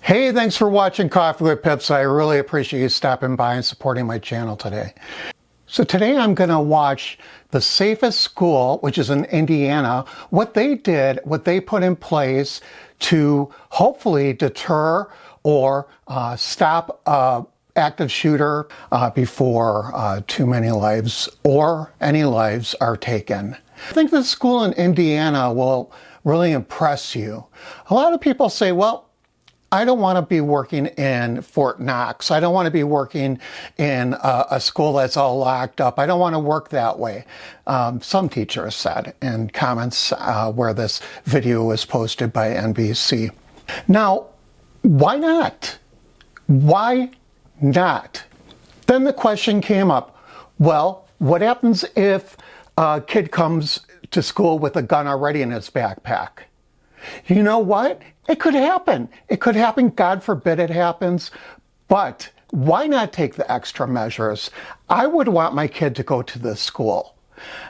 Hey, thanks for watching Coffee with Pips. I really appreciate you stopping by and supporting my channel today. So today I'm going to watch the safest school, which is in Indiana, what they did, what they put in place to hopefully deter or stop an active shooter before too many lives or any lives are taken. I think this school in Indiana will really impress you. A lot of people say, well, I don't want to be working in Fort Knox. I don't want to be working in a school that's all locked up. I don't want to work that way. Some teachers said in comments where this video was posted by NBC. Now, why not? Why not? Then the question came up, well, what happens if a kid comes to school with a gun already in his backpack? You know what? It could happen. It could happen. God forbid it happens. But why not take the extra measures? I would want my kid to go to this school.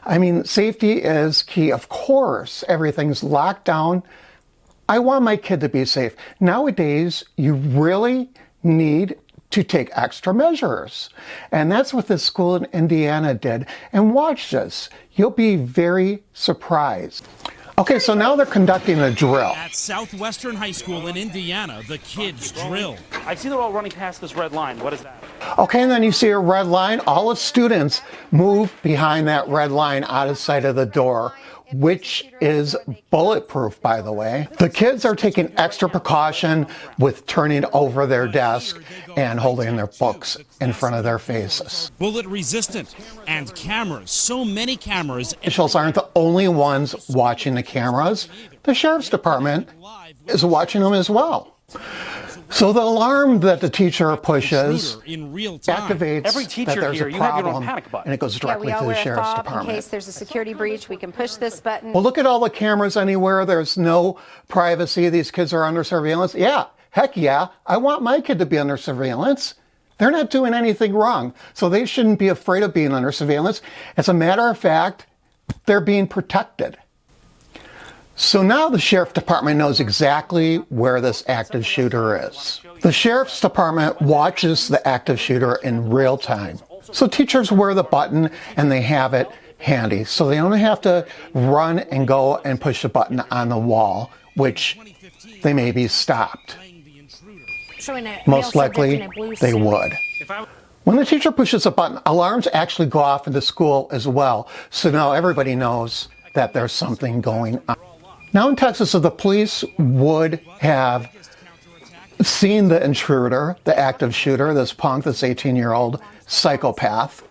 I mean, safety is key. Of course, everything's locked down. I want my kid to be safe. Nowadays, you really need to take extra measures. And that's what this school in Indiana did. And watch this. You'll be very surprised. Okay, so now they're conducting a drill. At Southwestern High School in Indiana, the kids drill. I see they're all running past this red line. What is that? Okay, and then you see a red line. All the students move behind that red line out of sight of the door, which is bulletproof, by the way. The kids are taking extra precaution with turning over their desk and holding their books in front of their faces. Bullet resistant and cameras, so many cameras. Officials aren't the only ones watching the cameras. The sheriff's department is watching them as well. So the alarm that the teacher pushes activates Every teacher that there's here, a you have your own problem, panic button. and it goes directly to the sheriff's department. In case there's a security breach, we can push this button. Well, look at all the cameras anywhere. There's no privacy. These kids are under surveillance. Yeah, heck yeah. I want my kid to be under surveillance. They're not doing anything wrong, so they shouldn't be afraid of being under surveillance. As a matter of fact, they're being protected. So now the sheriff's department knows exactly where this active shooter is. The sheriff's department watches the active shooter in real time. So teachers wear the button and they have it handy. So they don't have to run and go and push the button on the wall, which they may be stopped. Most likely they would. When the teacher pushes a button, alarms actually go off in the school as well. So now everybody knows that there's something going on. Now in Texas, if the police would have seen the intruder, the active shooter, this punk, this 18-year-old psychopath,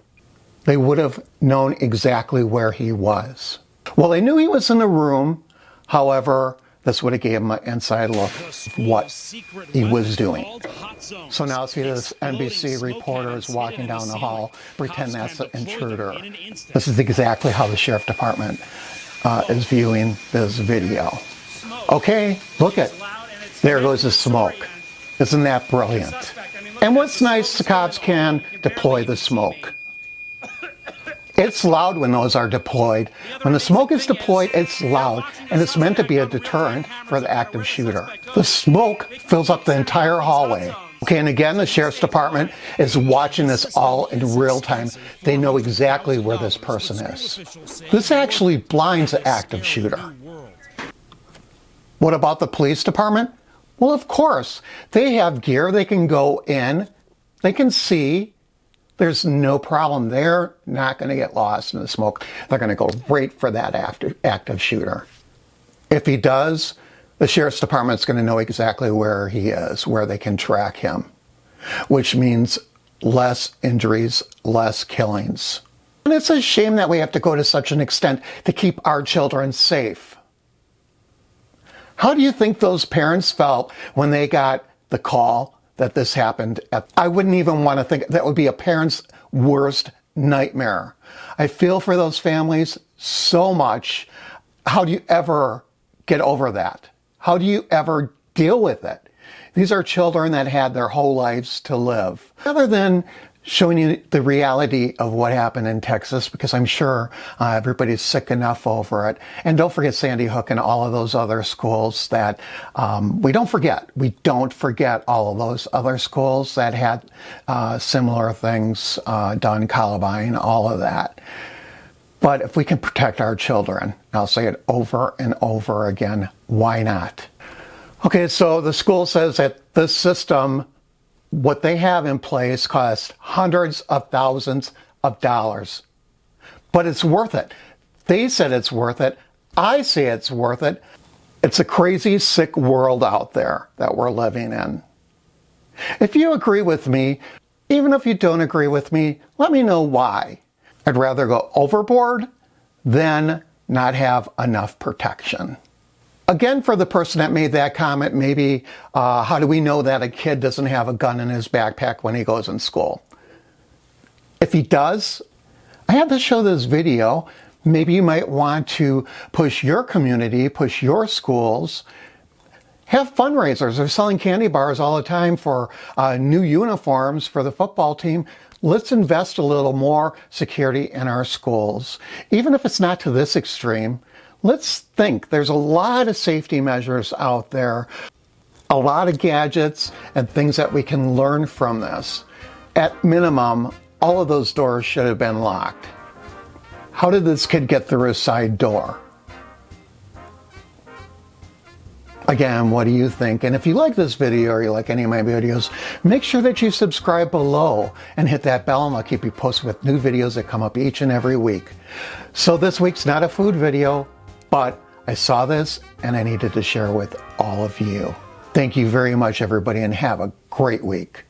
they would have known exactly where he was. Well, they knew he was in the room. However, this would have gave him an inside look of what he was doing. So now see this NBC reporter is walking down the hall, pretend that's the intruder. This is exactly how the sheriff department is viewing this video. Okay, look at, there goes the smoke. Isn't that brilliant? And what's nice, the cops can deploy the smoke. It's loud when those are deployed. When the smoke is deployed, it's loud, and it's meant to be a deterrent for the active shooter. The smoke fills up the entire hallway. Okay, and again, the sheriff's department is watching this all in real time. They know exactly where this person is. This actually blinds the active shooter. What about the police department? Well, of course, they have gear. They can go in. They can see. There's no problem. They're not going to get lost in the smoke. They're going to go right for that active shooter. If he does, the sheriff's department's going to know exactly where he is, where they can track him, which means less injuries, less killings. And it's a shame that we have to go to such an extent to keep our children safe. How do you think those parents felt when they got the call that this happened? I wouldn't even want to think that would be a parent's worst nightmare. I feel for those families so much. How do you ever get over that? How do you ever deal with it? These are children that had their whole lives to live. Rather than showing you the reality of what happened in Texas, because I'm sure everybody's sick enough over it. And don't forget Sandy Hook and all of those other schools that we don't forget. We don't forget all of those other schools that had similar things done, Columbine, all of that. But if we can protect our children, I'll say it over and over again, why not? Okay, so the school says that this system, what they have in place, costs hundreds of thousands of dollars. But it's worth it. They said it's worth it. I say it's worth it. It's a crazy, sick world out there that we're living in. If you agree with me, even if you don't agree with me, let me know why. I'd rather go overboard than not have enough protection. Again, for the person that made that comment, maybe how do we know that a kid doesn't have a gun in his backpack when he goes in school? If he does, I have to show this video. Maybe you might want to push your community, push your schools, have fundraisers. They're selling candy bars all the time for new uniforms for the football team. Let's invest a little more security in our schools. Even if it's not to this extreme, let's think. There's a lot of safety measures out there, a lot of gadgets and things that we can learn from this. At minimum, all of those doors should have been locked. How did this kid get through a side door? Again, what do you think? And if you like this video or you like any of my videos, make sure that you subscribe below and hit that bell, and I'll keep you posted with new videos that come up each and every week. So this week's not a food video, but I saw this and I needed to share with all of you. Thank you very much, everybody, and have a great week.